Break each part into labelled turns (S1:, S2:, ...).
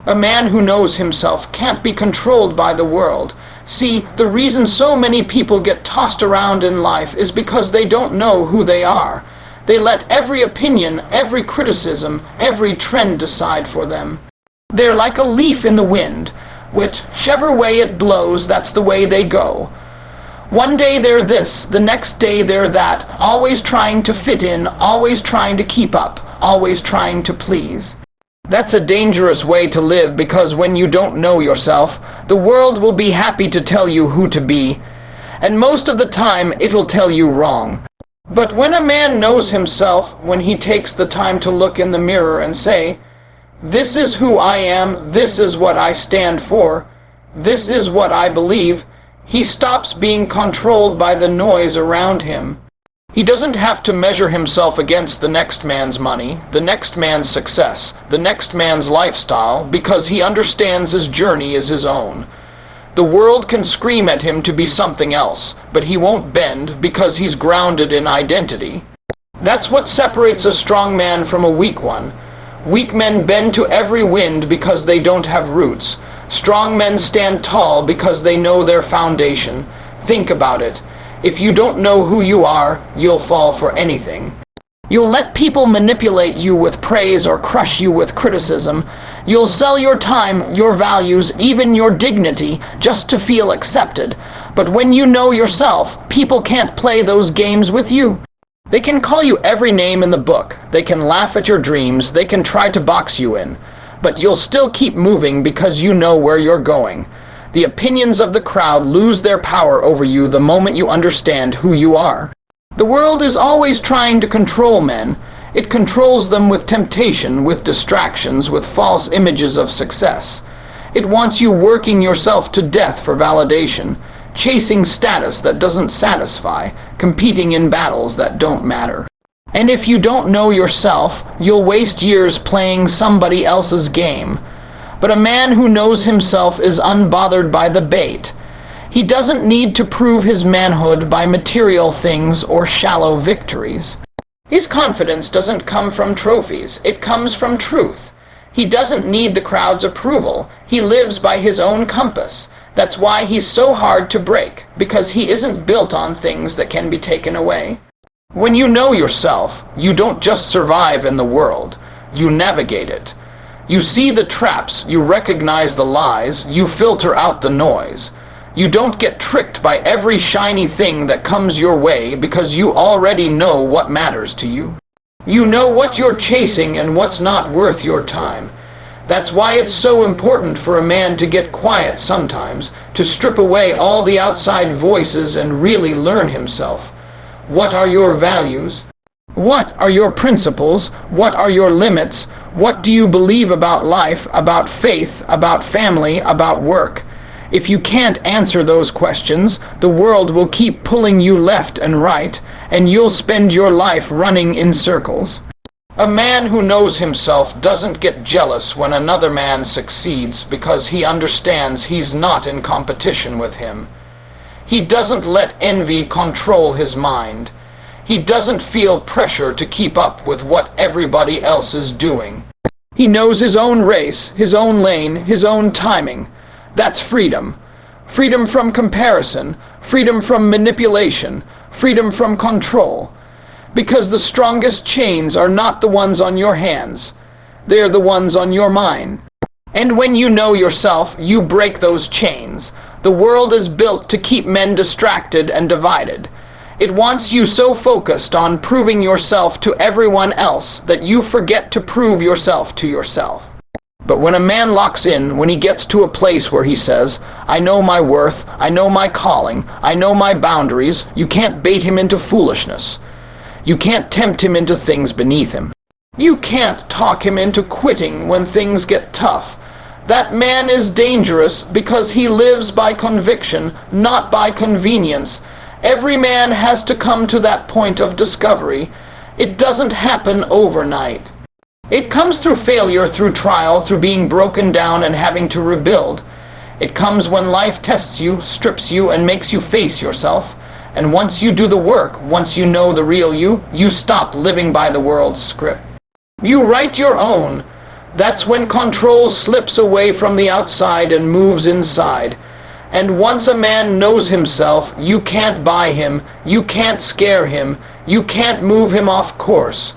S1: A man who knows himself can't be controlled by the world. See, the reason so many people get tossed around in life is because they don't know who they are. They let every opinion, every criticism, every trend decide for them. They're like a leaf in the wind. Whichever way it blows, that's the way they go. One day they're this, the next day they're that, always trying to fit in, always trying to keep up, always trying to please. That's a dangerous way to live, because when you don't know yourself, the world will be happy to tell you who to be, and most of the time it'll tell you wrong. But when a man knows himself, when he takes the time to look in the mirror and say, "This is who I am, this is what I stand for, this is what I believe," he stops being controlled by the noise around him. He doesn't have to measure himself against the next man's money, the next man's success, the next man's lifestyle, because he understands his journey is his own. The world can scream at him to be something else, but he won't bend because he's grounded in identity. That's what separates a strong man from a weak one. Weak men bend to every wind because they don't have roots. Strong men stand tall because they know their foundation. Think about it. If you don't know who you are, you'll fall for anything. You'll let people manipulate you with praise or crush you with criticism. You'll sell your time, your values, even your dignity, just to feel accepted. But when you know yourself, people can't play those games with you. They can call you every name in the book. They can laugh at your dreams. They can try to box you in. But you'll still keep moving because you know where you're going. The opinions of the crowd lose their power over you the moment you understand who you are. The world is always trying to control men. It controls them with temptation, with distractions, with false images of success. It wants you working yourself to death for validation, chasing status that doesn't satisfy, competing in battles that don't matter. And if you don't know yourself, you'll waste years playing somebody else's game. But a man who knows himself is unbothered by the bait. He doesn't need to prove his manhood by material things or shallow victories. His confidence doesn't come from trophies, it comes from truth. He doesn't need the crowd's approval. He lives by his own compass. That's why he's so hard to break, because he isn't built on things that can be taken away. When you know yourself, you don't just survive in the world, you navigate it. You see the traps, you recognize the lies, you filter out the noise. You don't get tricked by every shiny thing that comes your way because you already know what matters to you. You know what you're chasing and what's not worth your time. That's why it's so important for a man to get quiet sometimes, to strip away all the outside voices and really learn himself. What are your values? What are your principles? What are your limits? What do you believe about life, about faith, about family, about work? If you can't answer those questions, the world will keep pulling you left and right, and you'll spend your life running in circles. A man who knows himself doesn't get jealous when another man succeeds because he understands he's not in competition with him. He doesn't let envy control his mind. He doesn't feel pressure to keep up with what everybody else is doing. He knows his own race, his own lane, his own timing. That's freedom. Freedom from comparison, freedom from manipulation, freedom from control. Because the strongest chains are not the ones on your hands. They're the ones on your mind. And when you know yourself, you break those chains. The world is built to keep men distracted and divided. It wants you so focused on proving yourself to everyone else that you forget to prove yourself to yourself. But when a man locks in, when he gets to a place where he says, "I know my worth, I know my calling, I know my boundaries," you can't bait him into foolishness. You can't tempt him into things beneath him. You can't talk him into quitting when things get tough. That man is dangerous because he lives by conviction, not by convenience. Every man has to come to that point of discovery. It doesn't happen overnight. It comes through failure, through trial, through being broken down and having to rebuild. It comes when life tests you, strips you, and makes you face yourself. And once you do the work, once you know the real you, you stop living by the world's script. You write your own. That's when control slips away from the outside and moves inside. And once a man knows himself, you can't buy him, you can't scare him, you can't move him off course.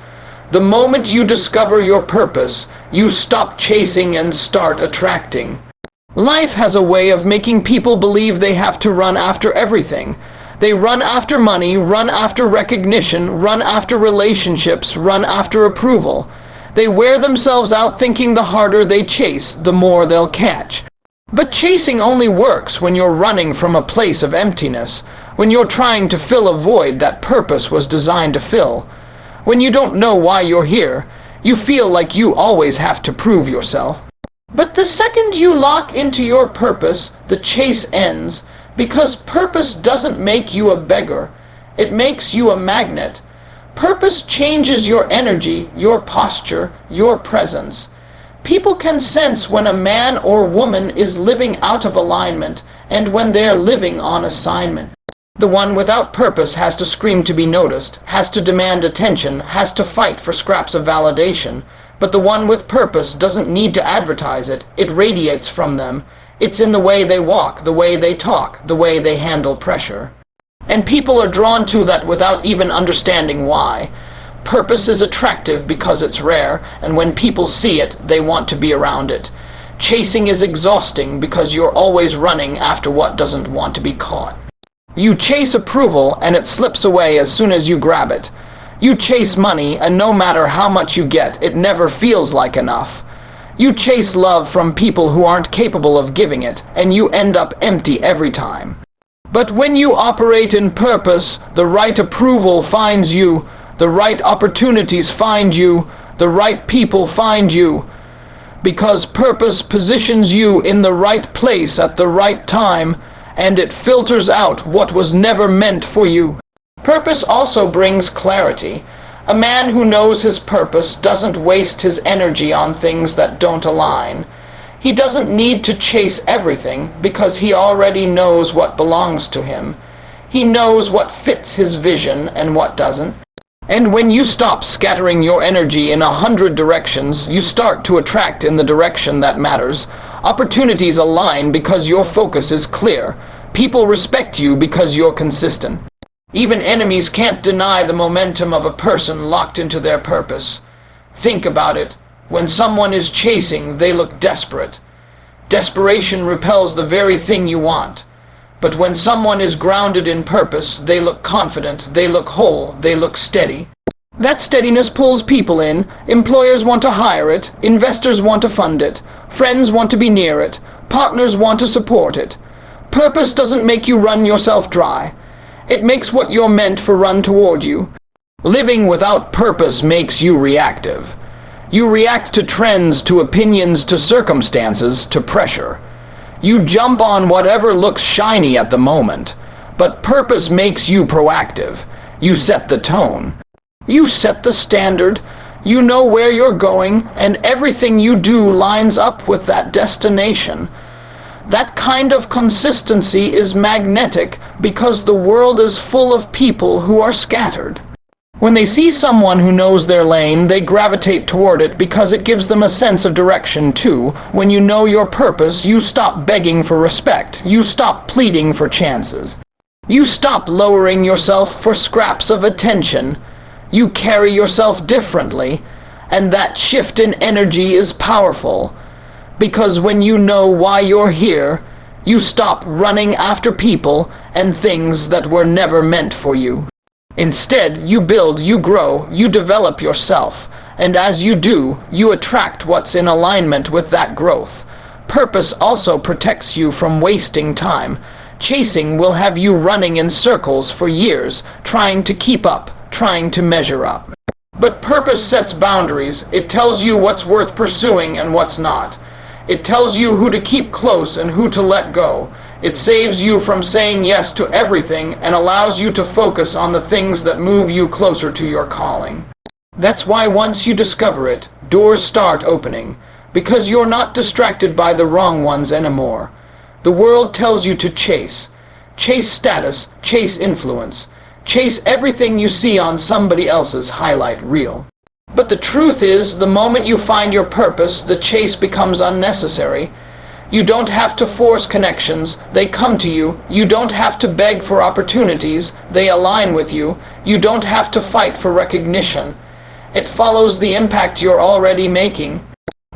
S1: The moment you discover your purpose, you stop chasing and start attracting. Life has a way of making people believe they have to run after everything. They run after money, run after recognition, run after relationships, run after approval. They wear themselves out thinking the harder they chase, the more they'll catch. But chasing only works when you're running from a place of emptiness, when you're trying to fill a void that purpose was designed to fill. When you don't know why you're here, you feel like you always have to prove yourself. But the second you lock into your purpose, the chase ends, because purpose doesn't make you a beggar. It makes you a magnet. Purpose changes your energy, your posture, your presence. People can sense when a man or woman is living out of alignment and when they're living on assignment. The one without purpose has to scream to be noticed, has to demand attention, has to fight for scraps of validation. But the one with purpose doesn't need to advertise it. It radiates from them. It's in the way they walk, the way they talk, the way they handle pressure. And people are drawn to that without even understanding why. Purpose is attractive because it's rare, and when people see it, they want to be around it. Chasing is exhausting because you're always running after what doesn't want to be caught. You chase approval, and it slips away as soon as you grab it. You chase money, and no matter how much you get, it never feels like enough. You chase love from people who aren't capable of giving it, and you end up empty every time. But when you operate in purpose, the right approval finds you, the right opportunities find you, the right people find you. Because purpose positions you in the right place at the right time, and it filters out what was never meant for you. Purpose also brings clarity. A man who knows his purpose doesn't waste his energy on things that don't align. He doesn't need to chase everything because he already knows what belongs to him. He knows what fits his vision and what doesn't. And when you stop scattering your energy in 100 directions, you start to attract in the direction that matters. Opportunities align because your focus is clear. People respect you because you're consistent. Even enemies can't deny the momentum of a person locked into their purpose. Think about it. When someone is chasing, they look desperate. Desperation repels the very thing you want. But when someone is grounded in purpose, they look confident, they look whole, they look steady. That steadiness pulls people in. Employers want to hire it, investors want to fund it, friends want to be near it, partners want to support it. Purpose doesn't make you run yourself dry. It makes what you're meant for run toward you. Living without purpose makes you reactive. You react to trends, to opinions, to circumstances, to pressure. You jump on whatever looks shiny at the moment. But purpose makes you proactive. You set the tone. You set the standard. You know where you're going, and everything you do lines up with that destination. That kind of consistency is magnetic because the world is full of people who are scattered. When they see someone who knows their lane, they gravitate toward it because it gives them a sense of direction too. When you know your purpose, you stop begging for respect. You stop pleading for chances. You stop lowering yourself for scraps of attention. You carry yourself differently, and that shift in energy is powerful. Because when you know why you're here, you stop running after people and things that were never meant for you. Instead, you build, you grow, you develop yourself, and as you do, you attract what's in alignment with that growth. Purpose also protects you from wasting time. Chasing will have you running in circles for years, trying to keep up, trying to measure up. But purpose sets boundaries. It tells you what's worth pursuing and what's not. It tells you who to keep close and who to let go. It saves you from saying yes to everything and allows you to focus on the things that move you closer to your calling. That's why once you discover it, doors start opening, because you're not distracted by the wrong ones anymore. The world tells you to chase. Chase status, chase influence. Chase everything you see on somebody else's highlight reel. But the truth is, the moment you find your purpose, the chase becomes unnecessary. You don't have to force connections, they come to you. You don't have to beg for opportunities, they align with you. You don't have to fight for recognition. It follows the impact you're already making.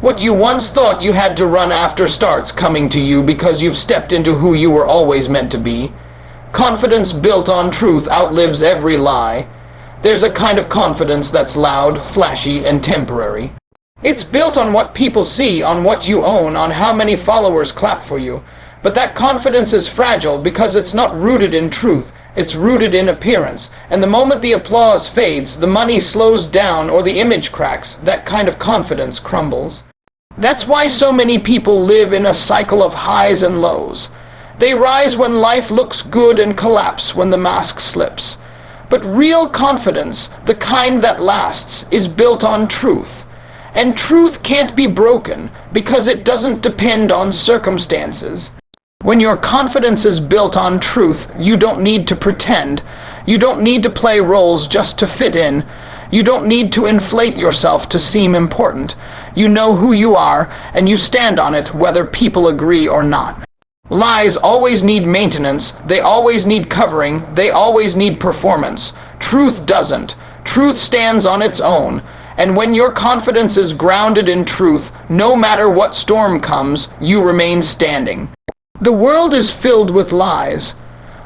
S1: What you once thought you had to run after starts coming to you because you've stepped into who you were always meant to be. Confidence built on truth outlives every lie. There's a kind of confidence that's loud, flashy, and temporary. It's built on what people see, on what you own, on how many followers clap for you. But that confidence is fragile because it's not rooted in truth. It's rooted in appearance. And the moment the applause fades, the money slows down, or the image cracks, that kind of confidence crumbles. That's why so many people live in a cycle of highs and lows. They rise when life looks good and collapse when the mask slips. But real confidence, the kind that lasts, is built on truth. And truth can't be broken because it doesn't depend on circumstances. When your confidence is built on truth, you don't need to pretend. You don't need to play roles just to fit in. You don't need to inflate yourself to seem important. You know who you are, and you stand on it whether people agree or not. Lies always need maintenance, they always need covering, they always need performance. Truth doesn't. Truth stands on its own. And when your confidence is grounded in truth, no matter what storm comes, you remain standing. The world is filled with lies.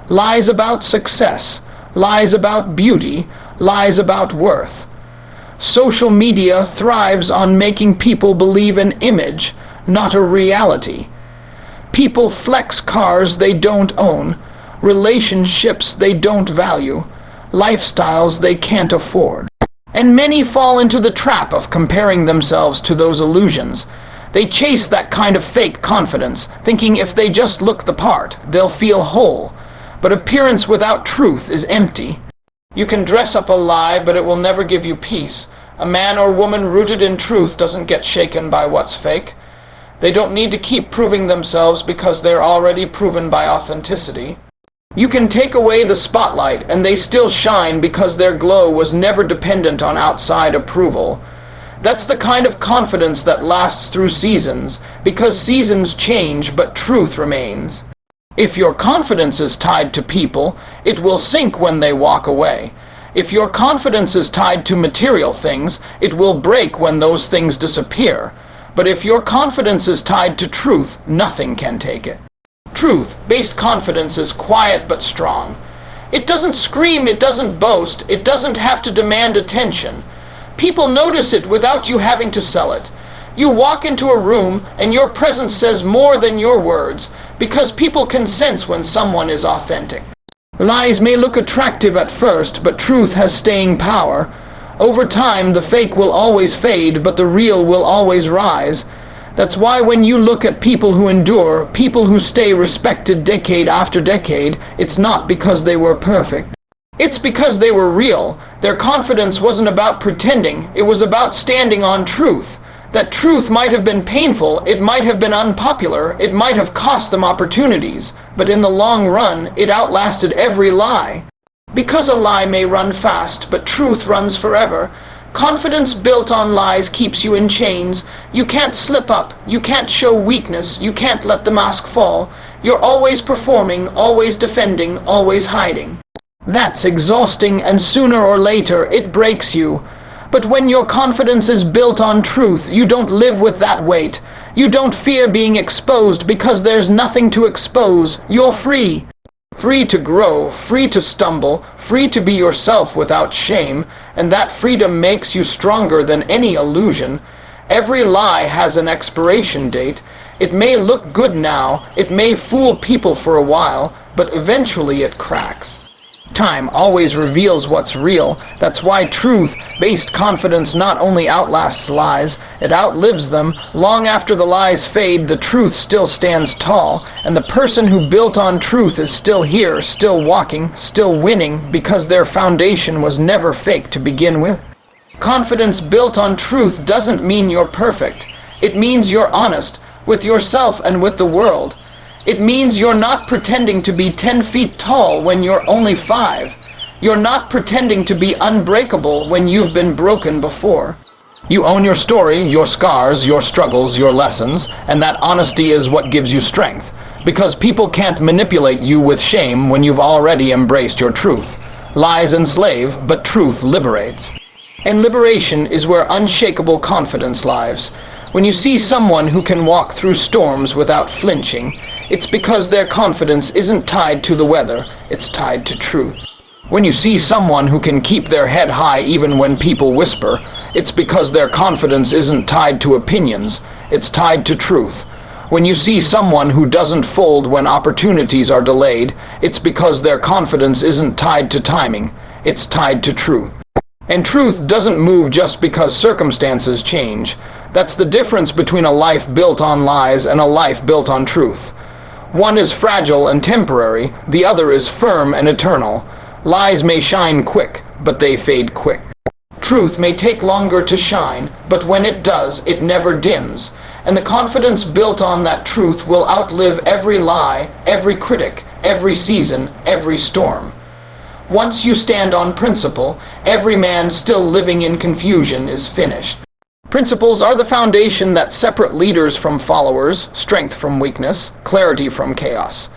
S1: Lies about success, lies about beauty, lies about worth. Social media thrives on making people believe an image, not a reality. People flex cars they don't own, relationships they don't value, lifestyles they can't afford. And many fall into the trap of comparing themselves to those illusions. They chase that kind of fake confidence, thinking if they just look the part, they'll feel whole. But appearance without truth is empty. You can dress up a lie, but it will never give you peace. A man or woman rooted in truth doesn't get shaken by what's fake. They don't need to keep proving themselves because they're already proven by authenticity. You can take away the spotlight and they still shine because their glow was never dependent on outside approval. That's the kind of confidence that lasts through seasons, because seasons change but truth remains. If your confidence is tied to people, it will sink when they walk away. If your confidence is tied to material things, it will break when those things disappear. But if your confidence is tied to truth, nothing can take it. Truth-based confidence is quiet but strong. It doesn't scream, it doesn't boast, it doesn't have to demand attention. People notice it without you having to sell it. You walk into a room and your presence says more than your words, because people can sense when someone is authentic. Lies may look attractive at first, but truth has staying power. Over time, the fake will always fade, but the real will always rise. That's why when you look at people who endure, people who stay respected decade after decade, it's not because they were perfect. It's because they were real. Their confidence wasn't about pretending, it was about standing on truth. That truth might have been painful, it might have been unpopular, it might have cost them opportunities, but in the long run, it outlasted every lie. Because a lie may run fast, but truth runs forever. Confidence built on lies keeps you in chains. You can't slip up, you can't show weakness, you can't let the mask fall. You're always performing, always defending, always hiding. That's exhausting, and sooner or later it breaks you. But when your confidence is built on truth, you don't live with that weight. You don't fear being exposed because there's nothing to expose. You're free. Free to grow, free to stumble, free to be yourself without shame, and that freedom makes you stronger than any illusion. Every lie has an expiration date. It may look good now, it may fool people for a while, but eventually it cracks. Time always reveals what's real. That's why truth-based confidence not only outlasts lies, it outlives them. Long after the lies fade, the truth still stands tall, and the person who built on truth is still here, still walking, still winning, because their foundation was never fake to begin with. Confidence built on truth doesn't mean you're perfect. It means you're honest, with yourself and with the world. It means you're not pretending to be 10 feet tall when you're only 5. You're not pretending to be unbreakable when you've been broken before. You own your story, your scars, your struggles, your lessons, and that honesty is what gives you strength. Because people can't manipulate you with shame when you've already embraced your truth. Lies enslave, but truth liberates. And liberation is where unshakable confidence lies. When you see someone who can walk through storms without flinching, it's because their confidence isn't tied to the weather, it's tied to truth. When you see someone who can keep their head high even when people whisper, it's because their confidence isn't tied to opinions, it's tied to truth. When you see someone who doesn't fold when opportunities are delayed, it's because their confidence isn't tied to timing, it's tied to truth. And truth doesn't move just because circumstances change. That's the difference between a life built on lies and a life built on truth. One is fragile and temporary, the other is firm and eternal. Lies may shine quick, but they fade quick. Truth may take longer to shine, but when it does, it never dims. And the confidence built on that truth will outlive every lie, every critic, every season, every storm. Once you stand on principle, every man still living in confusion is finished. Principles are the foundation that separate leaders from followers, strength from weakness, clarity from chaos.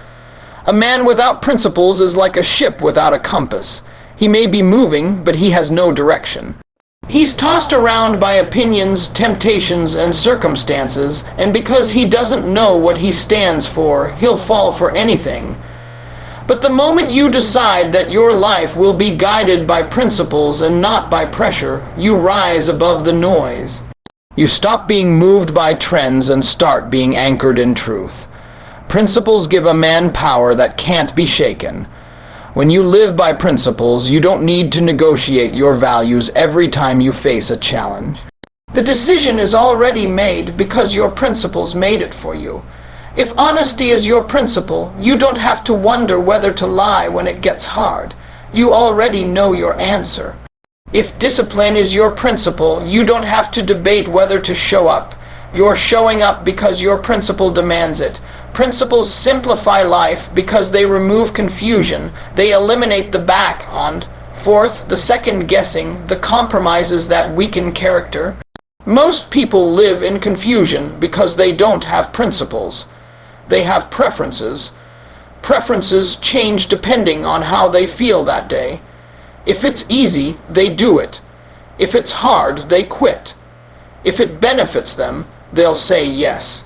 S1: A man without principles is like a ship without a compass. He may be moving, but he has no direction. He's tossed around by opinions, temptations, and circumstances, and because he doesn't know what he stands for, he'll fall for anything. But the moment you decide that your life will be guided by principles and not by pressure, you rise above the noise. You stop being moved by trends and start being anchored in truth. Principles give a man power that can't be shaken. When you live by principles, you don't need to negotiate your values every time you face a challenge. The decision is already made because your principles made it for you. If honesty is your principle, you don't have to wonder whether to lie when it gets hard. You already know your answer. If discipline is your principle, you don't have to debate whether to show up. You're showing up because your principle demands it. Principles simplify life because they remove confusion. They eliminate the back and forth, the second guessing, the compromises that weaken character. Most people live in confusion because they don't have principles. They have preferences. Preferences change depending on how they feel that day. If it's easy, they do it. If it's hard, they quit. If it benefits them, they'll say yes.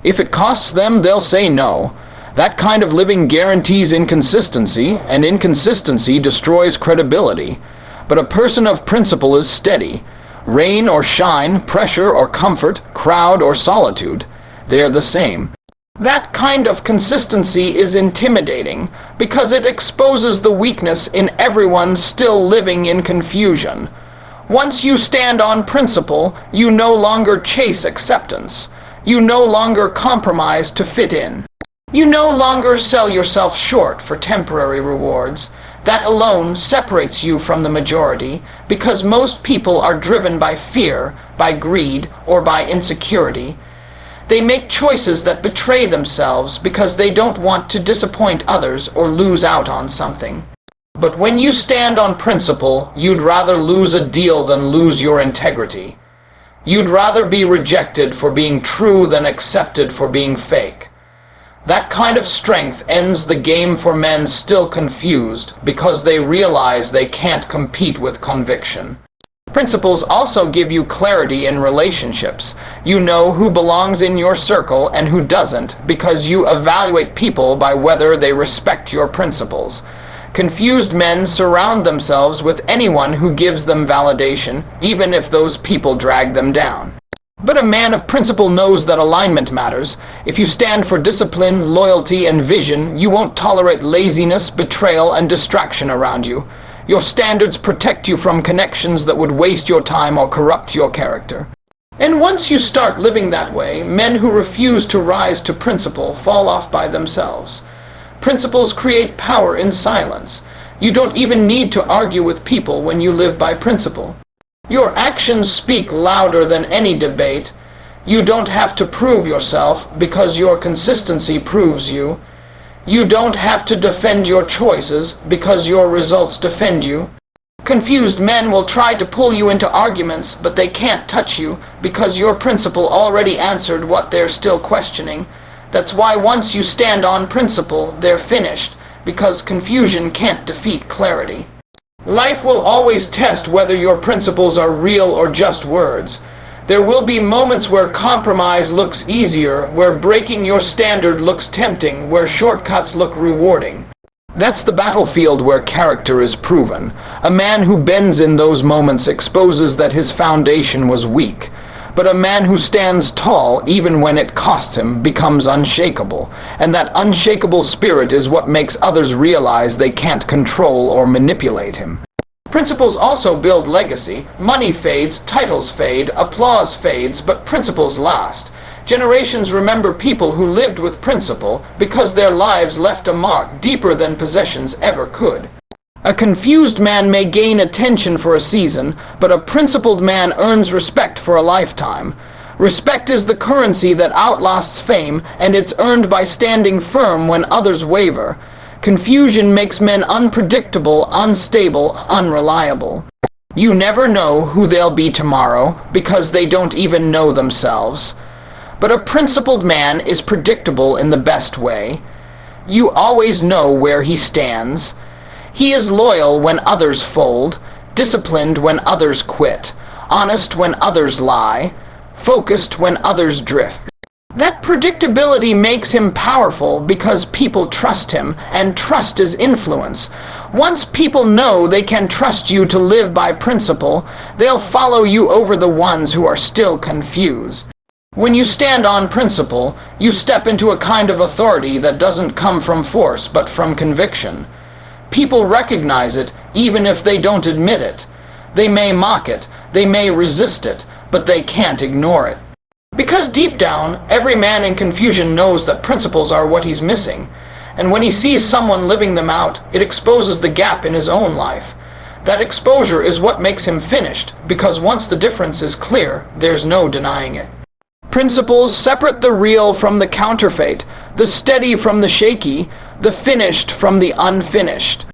S1: If it costs them, they'll say no. That kind of living guarantees inconsistency, and inconsistency destroys credibility. But a person of principle is steady. Rain or shine, pressure or comfort, crowd or solitude, they're the same. That kind of consistency is intimidating because it exposes the weakness in everyone still living in confusion. Once you stand on principle, you no longer chase acceptance. You no longer compromise to fit in. You no longer sell yourself short for temporary rewards. That alone separates you from the majority because most people are driven by fear, by greed, or by insecurity. They make choices that betray themselves because they don't want to disappoint others or lose out on something. But when you stand on principle, you'd rather lose a deal than lose your integrity. You'd rather be rejected for being true than accepted for being fake. That kind of strength ends the game for men still confused because they realize they can't compete with conviction. Principles also give you clarity in relationships. You know who belongs in your circle and who doesn't because you evaluate people by whether they respect your principles. Confused men surround themselves with anyone who gives them validation, even if those people drag them down. But a man of principle knows that alignment matters. If you stand for discipline, loyalty, and vision, you won't tolerate laziness, betrayal, and distraction around you. Your standards protect you from connections that would waste your time or corrupt your character. And once you start living that way, men who refuse to rise to principle fall off by themselves. Principles create power in silence. You don't even need to argue with people when you live by principle. Your actions speak louder than any debate. You don't have to prove yourself because your consistency proves you. You don't have to defend your choices because your results defend you. Confused men will try to pull you into arguments, but they can't touch you because your principle already answered what they're still questioning. That's why once you stand on principle, they're finished, because confusion can't defeat clarity. Life will always test whether your principles are real or just words. There will be moments where compromise looks easier, where breaking your standard looks tempting, where shortcuts look rewarding. That's the battlefield where character is proven. A man who bends in those moments exposes that his foundation was weak. But a man who stands tall, even when it costs him, becomes unshakable. And that unshakable spirit is what makes others realize they can't control or manipulate him. Principles also build legacy. Money fades, titles fade, applause fades, but principles last. Generations remember people who lived with principle because their lives left a mark deeper than possessions ever could. A confused man may gain attention for a season, but a principled man earns respect for a lifetime. Respect is the currency that outlasts fame, and it's earned by standing firm when others waver. Confusion makes men unpredictable, unstable, unreliable. You never know who they'll be tomorrow because they don't even know themselves. But a principled man is predictable in the best way. You always know where he stands. He is loyal when others fold, disciplined when others quit, honest when others lie, focused when others drift. That predictability makes him powerful because people trust him, and trust is influence. Once people know they can trust you to live by principle, they'll follow you over the ones who are still confused. When you stand on principle, you step into a kind of authority that doesn't come from force but from conviction. People recognize it even if they don't admit it. They may mock it, they may resist it, but they can't ignore it. Because deep down, every man in confusion knows that principles are what he's missing. And when he sees someone living them out, it exposes the gap in his own life. That exposure is what makes him finished, because once the difference is clear, there's no denying it. Principles separate the real from the counterfeit, the steady from the shaky, the finished from the unfinished.